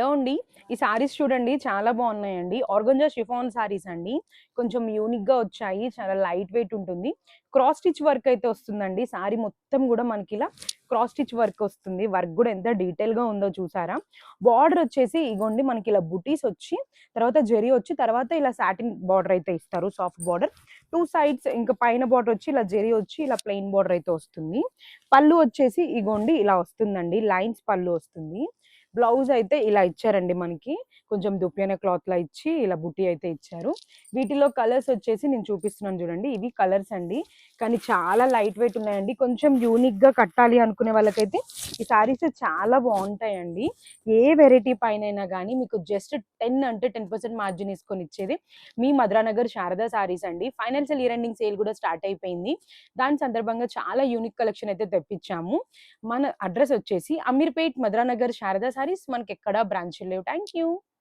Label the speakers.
Speaker 1: Hello అండి. ఈ సారీస్ చూడండి చాలా బాగున్నాయండి. ఆర్గంజా షిఫాన్ సారీస్ అండి. కొంచెం యూనిక్‌గా వచ్చాయి. చాలా లైట్ వెయిట్ ఉంటుంది. క్రాస్ స్టిచ్ వర్క్ అయితే వస్తుందండి. సారీ మొత్తం గూడా మనకిలా క్రాస్ స్టిచ్ వర్క్ వస్తుంది. వర్క్ గూడా ఎంత డీటెయిల్‌గా ఉందో చూసారా? బార్డర్ వచ్చేసి ఇగోండి మనకిలా బుటీస్ వచ్చి, తర్వాత జరీ వచ్చి, తర్వాత ఇలా సాటిన్ బార్డర్ అయితే ఇస్తారు. Soft border. 2 సైడ్స్ ఇంకా పైన బార్డర్ వచ్చి ఇలా జరీ వచ్చి ఇలా ప్లెయిన్ బార్డర్ అయితే వస్తుంది. పళ్ళు వచ్చేసి ఇగోండి ఇలా వస్తుందండి. లైన్స్ పళ్ళు వస్తుంది. బ్లౌజ్ అయితే ఇలా ఇచ్చారండి మనకి. కొంచెం దుప్పియన క్లాత్‌లా ఇచ్చి ఇలా బుట్టి అయితే ఇచ్చారు. వీటిలో కలర్స్ వచ్చేసి నేను చూపిస్తున్నాను చూడండి. ఇవి కలర్స్ అండి. కానీ చాలా లైట్ వెయిట్ ఉన్నాయండి. కొంచెం యూనిక్‌గా కట్టాలి అనుకునే వాళ్ళకైతే ఈ సారీస్ చాలా బావుంటాయండి. ఏ వెరైటీ పైనైనా గానీ మీకు జస్ట్ 10 అంటే 10% మార్జిన్ ఏసుకొని ఇచ్చేది మీ మధురానగర్ శారదా సారీస్ అండి. ఫైనాన్షియల్ ఇయర్ ఎండింగ్ సేల్ కూడా స్టార్ట్ అయిపోయింది. దాని సందర్భంగా చాలా యూనిక్ కలెక్షన్ అయితే తెప్పించాము. మన అడ్రస్ వచ్చేసి అమీర్పేట్ మధురానగర్ శారదా సారీస్. మనకెక్కడ బ్రాంచులు లేవు. Thank you.